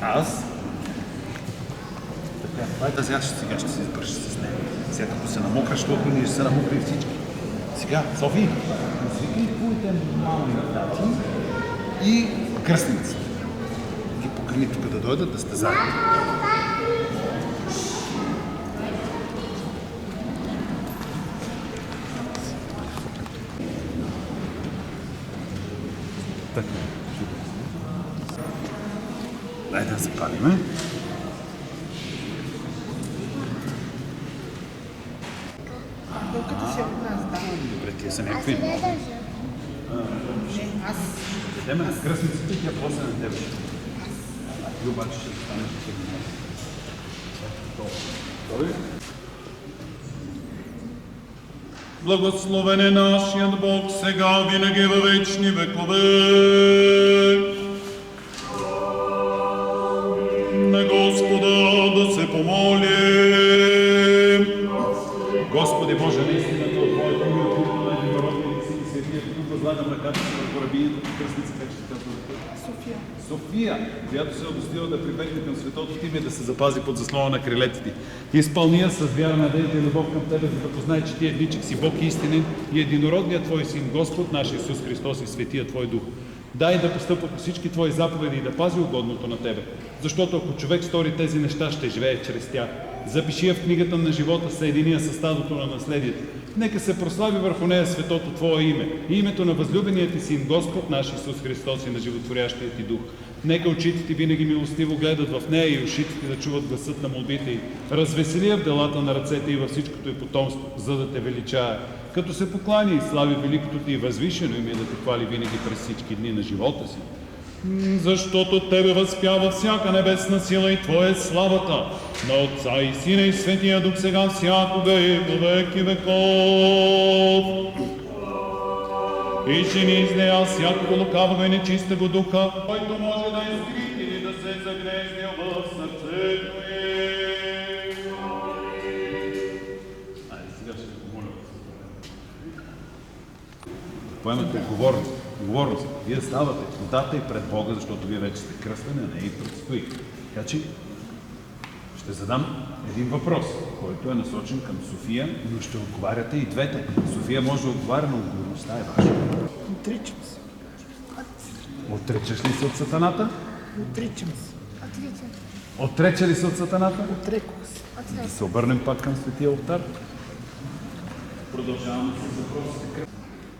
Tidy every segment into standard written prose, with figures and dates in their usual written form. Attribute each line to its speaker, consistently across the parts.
Speaker 1: Аз? Така, сега ще се избърши с нея. Сега като се намокра, защото ние ще се намокри всички. Сега, Софи, свикай твоите нормални дати и кръстниците. Ги покани тук да дойдат, да сте заедно. Така. Дай да запалиме.
Speaker 2: Колкото си от нас, да.
Speaker 1: Добре, тия са някакви.
Speaker 2: Аз.
Speaker 1: Идеме на кръстниците и тя после на тебе. А ти обаче ще станеш да се гнева.
Speaker 3: Благословен е нашият Бог сега, винаги във вечни векове. На Господа да се помолим.
Speaker 1: Господи Боже, наистина това Твоето име от името на единородния Син и Светия Дух възлагам ръката си върху рабинята и кръстница, как ще казва?
Speaker 2: София.
Speaker 1: София, която се е удостоила да прибегне към светото ти и да се запази под заслона на крилете ти. Изпълни я с вяра, надежда и любов към Тебе, за да познае, че Ти едничък си Бог истинен и единородният Твой Син, Господ наш Исус Христос и Светия Твой Дух. Дай да постъпва по всички Твои заповеди и да пази угодното на Тебе. Защото ако човек стори тези неща, ще живее чрез тях. Запиши я в книгата на живота, съедини с стадото на наследието. Нека се прослави върху нея светото Твое име и името на възлюбения Ти Син, Господ наш Исус Христос и на животворящия Ти Дух. Нека очите Ти винаги милостиво гледат в нея и ушите Ти да чуват гласът на молбите й. Развесели я в делата на ръцете и във всичкото й потомство, за да Те величае. Като се поклани и слави великото Ти и възвишено име да Те хвали винаги през всички дни на живота си. Защото Тебе възпява всяка небесна сила и Твоя славата, на Отца и Сина и Светия Дух сега всякога и во веки веков. И жени из нея всякого лукавого и нечистого духа, който може да изкрити или да се загнезди в сърцето им. Айде, сега ще ви помоля. Поемате отговорност. Вие ставате водата и пред Бога, защото Вие вече сте кръстени, а не и предстои. Така че ще задам един въпрос, който е насочен към София, но ще отговаряте и двете. София може да отговаря, но отговорността е ваша.
Speaker 2: Отричам се.
Speaker 1: Отричаш ли се от сатаната?
Speaker 2: Отричам се.
Speaker 1: Отрече ли се от сатаната?
Speaker 2: Отрекох се.
Speaker 1: Да се обърнем пак към Светия Олтар. Продължаваме с въпросите.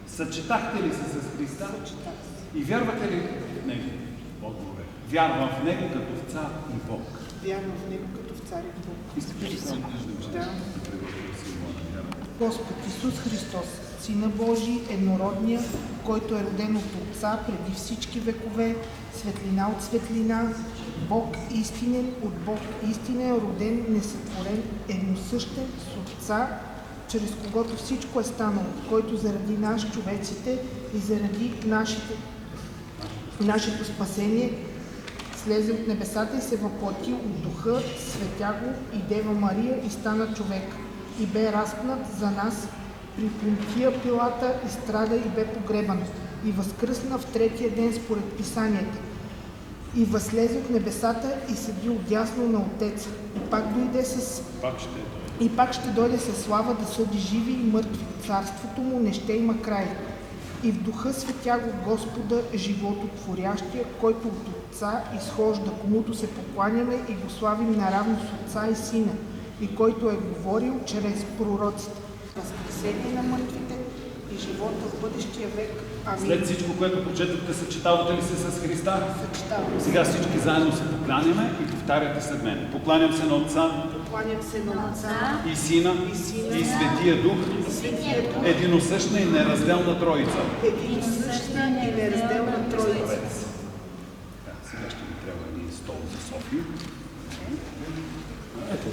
Speaker 1: Съчетахте ли се с Христа?
Speaker 2: Съчетах се.
Speaker 1: И вярвате ли в Него? Отговор е. Вярвам в Него като в Цар и Бог.
Speaker 2: Вярвам в Него като в Цар и Бог.
Speaker 1: Да.
Speaker 2: Господ Исус Христос, Сина Божий, еднородния, който е роден от Отца преди всички векове, светлина от светлина, Бог истинен от Бог истинен, роден, несътворен, едносъщен с Отца, чрез когото всичко е станало, който заради нас, човеците, и заради нашето спасение, слезе от небесата и се въплати от Духа, светя го и Дева Мария и стана човек. И бе разпнат за нас при Понтия Пилата и страда и бе погребан. И възкръсна в третия ден според писанията. И възлезе от небесата и седи отдясно на Отеца. И пак ще дойде със слава да съди живи и мъртви. Царството му не ще има край. И в Духа светя го Господа, живототворящия, който от Отца изхожда, комуто се покланяме и го славим наравно с Отца и Сина, и който е говорил чрез пророците. Възкресение на мъртвите и живота в бъдещия век. Амин.
Speaker 1: След всичко, което прочетохте, съчетавате ли се с Христа?
Speaker 2: Съчетавам се.
Speaker 1: Сега всички заедно се покланяме и повтаряте след мен. Покланям се на Отца
Speaker 2: Покланям се на Отца
Speaker 1: и Сина и Светия Дух, единосъщна и неразделна Троица.
Speaker 2: единосъщна и неразделна Троица.
Speaker 1: Сега ще ми трябва един стол за София. Ето.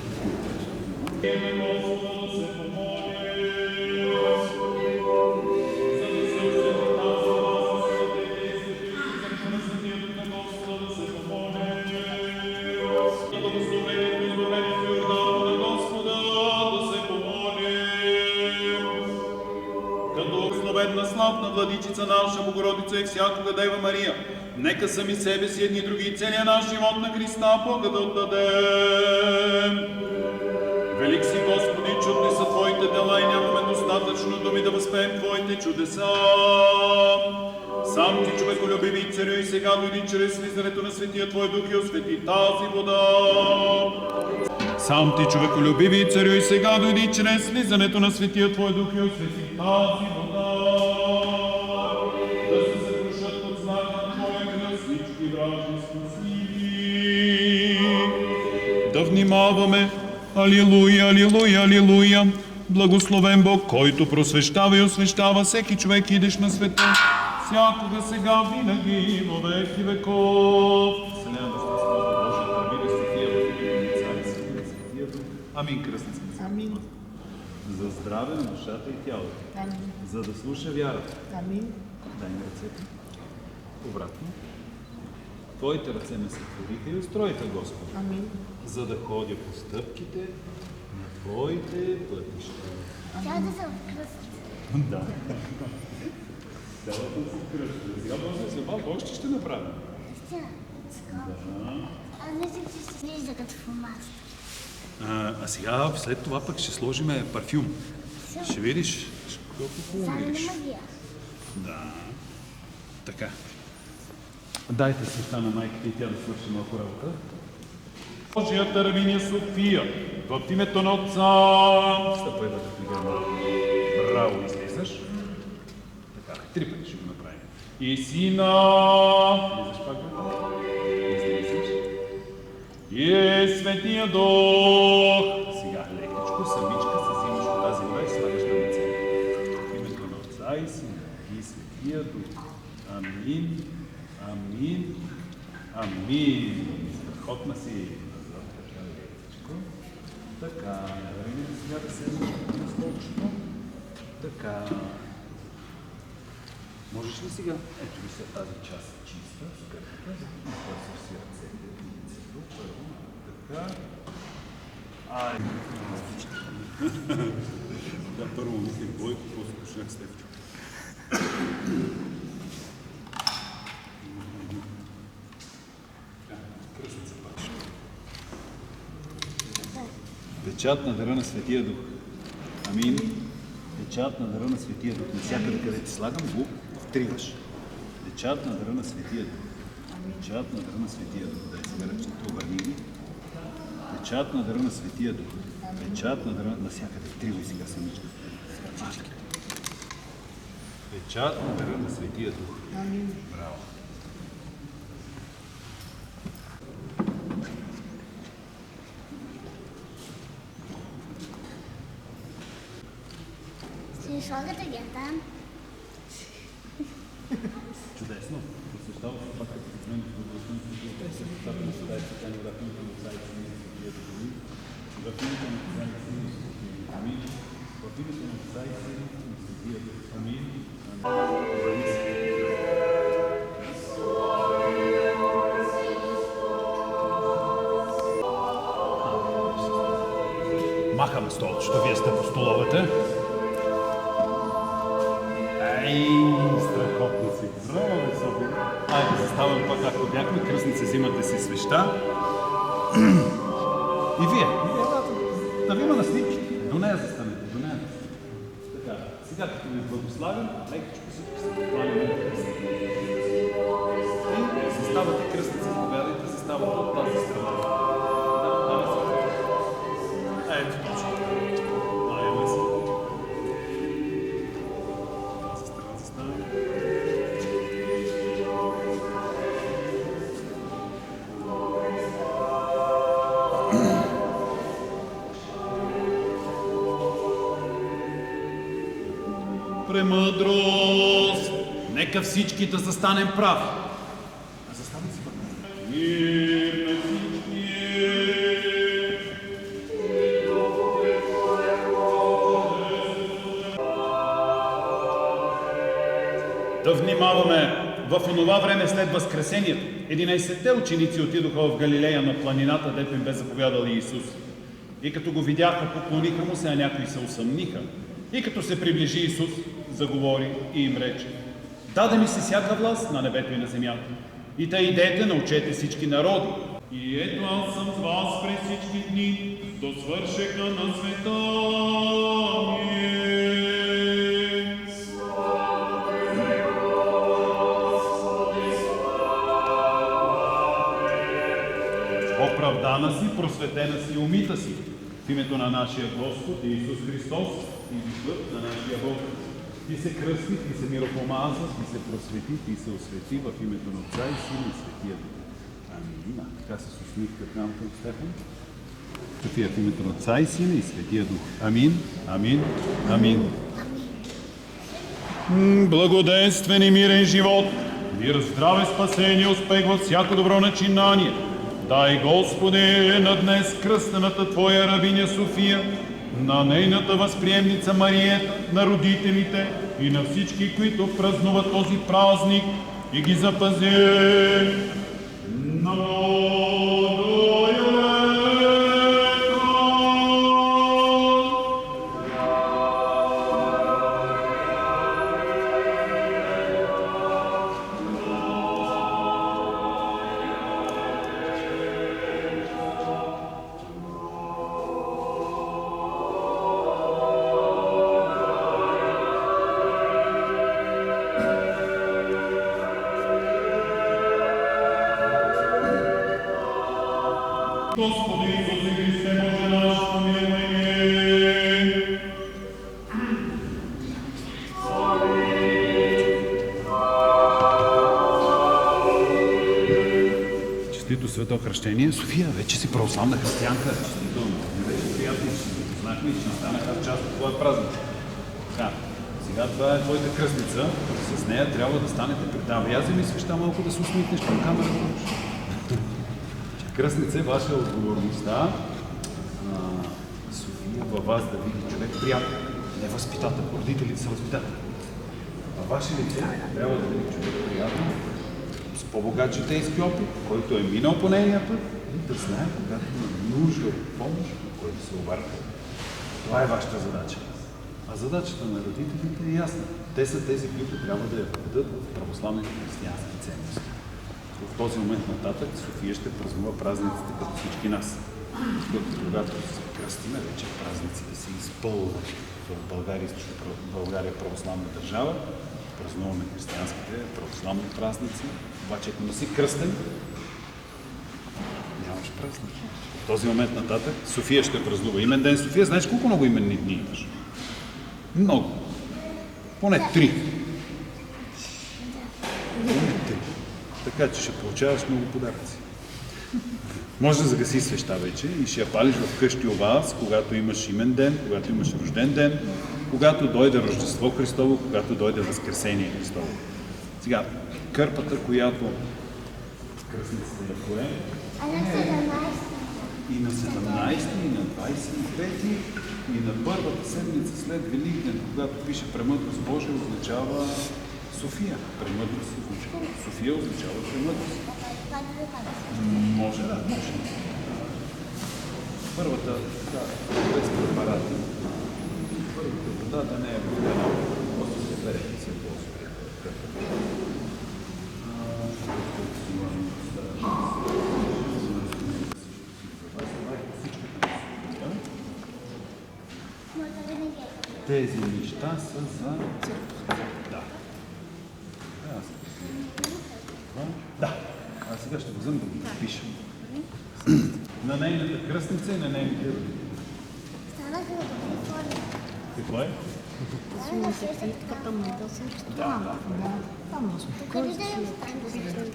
Speaker 3: благословенна, славна владичица наша, Богородица и всякога Дева Мария, нека сами себе си едни други и целия наш живот на Христа Бога да отдадем. Велик си, Господи, чудни са Твоите дела и нямаме достатъчно думи да възпеем Твоите чудеса. Сам Ти, човеколюбиви Царю, и сега дойди чрез слизането на Светия Твой Дух и освети тази вода. Сам Ти, човеколюбиви Царю, и сега дойди чрез слизането на Светия Твой Дух и освети тази вода. Да се съкрушат под знака на Твоя кръст всички вражески сили. Да внимаваме. Алилуя, алилуя, алилуя! Благословен Бог, който просвещава и освещава всеки човек, идеш на света, всякога, сега, винаги и во веки веков. Вселена да сте слава Божия, търби да София, в името на Отца и Сина и Светия Дух. Амин, кръстница.
Speaker 2: Амин.
Speaker 1: За здраве на душата и тялото.
Speaker 2: Амин.
Speaker 1: За да слуша вярата.
Speaker 2: Амин.
Speaker 1: Дай ми ръцете. Обратно. Твоите ръце ме сътвориха и устроиха, Господи.
Speaker 2: Амин.
Speaker 1: За да ходя по стъпките на Твоите пътища.
Speaker 4: Тя да се откръсти.
Speaker 1: Да. Цялата си кръща. Сега може да се малко още ще направим.
Speaker 4: Тя, скоро. А мисля, че се вижда като фломастър.
Speaker 1: А сега, след това пък ще сложим парфюм. Ще видиш колко хубаво
Speaker 4: Зали
Speaker 1: видиш.
Speaker 4: на магия.
Speaker 1: Да. Така. Дайте свеща на майката и тя да свърши малко работа. Божия Тървиня София, в името на Отца. Стъпай да те пригърна. Браво, излизаш. Така, 3 пъти ще го направим. И Сина. Излизаш пак, бе. Излизаш. И Светия Дух. Сега лекичко, самичка се взимаш от тази вода и слагаш на лице. В името на Отца и Сина и Светия Дух. Амин. Амин. Амин. Страхотна си. Така, време сега да седнеш на столчето. Така. Можеш ли сега? Ето ви се тази част чиста, скърпата, и после си ръцете, лицето, първо. Така. Ай. Да, първо мислих Бойко, после почнах Стефчо. Кръстница пак. Печат на дъра на Светия Дух. Амин. Печат на дъра на Светия Дух. Навсякъде, къде ти слагам, го втриваш. Печат на дъра на Светия Дух. Печат на дъра на Светия Дух. Дай сега ръчната, обърни ги. Печат на дъра на Светия Дух. Печат на дъра... Навсякъде втривай сега самичка. Всички. Печат на дъра на Светия Дух.
Speaker 2: Амин.
Speaker 1: Браво.
Speaker 4: Си слагате гердан?
Speaker 1: Чудесно. Посещава се пак като мен в Българското Събрание на Съда и Святани в името на Отца и Сина и Светия Дух. В името на Отца и Сина и Светия Дух. Амин. В името на Отца и Сина и Светия Дух. Амин. Обърни се. Махам столчето, вие сте по столовете. Ей, страхотно си. Браво, бе, Софи. Айде, заставаме пак както бяхме, кръстници, взимате си свеща. И вие, да ви има на снимките. До нея застанете, до нея. Така, сега като ви благославям, лекичко си покланяме на кръстници. И заставате кръстници, заповядайте, заставате от тази страна. Да, се. Ето точно. Айде се. Тази страна заставаме. Премъдрост! Нека всички да застанем прави. А заставаме си пък. Мир на всички! Да внимаваме! В онова време след Възкресението 11-те ученици отидоха в Галилея на планината, дето им бе заповядал Иисус. И като го видяха, поклониха му се, а някои се усъмниха. И като се приближи Исус,
Speaker 3: заговори и им рече: даде ми се всяка власт на небето и на земята. И тъй идете, научете всички народи. И ето аз съм с вас през всички дни, до свършека на света ми. Оправдана си, просветена си, умита си. В името на нашия Господ Исус Христос и духът на нашия Бог. Ти се кръсти, ти се миропомаза, ти се просвети, ти се освети в името на Отца и Сина и Светия Дух. Амин. Така се усмихка към Стефан. София, в името на Отца и Сина и Светия Дух. Амин, амин, амин. Благоденствен и мирен живот, мир, здраве, спасение, успех във всяко добро начинание. Дай, Господи, на днес кръстената Твоя рабиня София, на нейната възприемница Мариета, на родителите и на всички, които празнуват този празник, и ги запази на много лета. Господи Исусе Христе, Боже наш, помилуй ни. Честито свето кръщение. София, вече си православна християнка. Честито, вече приятно, че се познахме и че станаха част от твоя празник. Така, сега това е твоята кръстница. С нея трябва да станете предава. Я вземи свеща малко да се усмихнеш към камерата. Кръстница е ваша отговорността. София във вас да види човек приятел, не възпитател. Родителите са възпитатели. Във ваше лице трябва да види човек приятел, с по-богат житейски опит, който е минал по нейния път и да знае, когато има нужда от помощ, който се обърка. Това е вашата задача. А задачата на родителите е ясна. Те са тези, които трябва да я ведат в православните християнски ценности. В този момент нататък София ще празнува празниците като всички нас. Когато се кръстиме, вече празниците се изпълват в България православна държава. Празнуваме християнските православни празници. Обаче, ако не си кръстен, нямаш празник. В този момент нататък София ще празнува имен ден. София, знаеш колко много именни дни имаш? Много. Поне 3. Така че ще получаваш много подаръци. Може да загаси свеща вече и ще я палиш вкъщи у вас, когато имаш имен ден, когато имаш рожден ден, когато дойде Рождество Христово, когато дойде Възкресение Христово. Сега, кърпата, която кръстницата я пое, и на 17, и на 23, и на първата седмица след Великден, когато пише премъдрост Божия, означава София. Премъдрост означава. София означава премъдрост. Може, да, може. Първата, да, без препарати. Първата вода да не е водена. Просто се берете се по-успех. Тези неща са за църква. Да. Да. А сега ще взема да го подпиша. На нейната кръстница и на нейните родители.
Speaker 4: Станаха да го отворим.
Speaker 3: Какво е?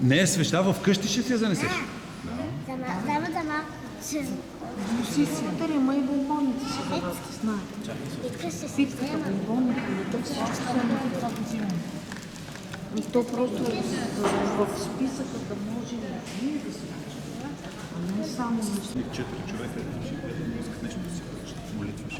Speaker 3: Не е свеща, в къщи ще се занесеш.
Speaker 2: Носи си търема и бомбоните си, да знаете. Питката, бомбоните, всичко това взимаме. И то просто в списъка да може и ние да се кажем, а не само на
Speaker 3: 4 човека, които искат нещо да си молитваш.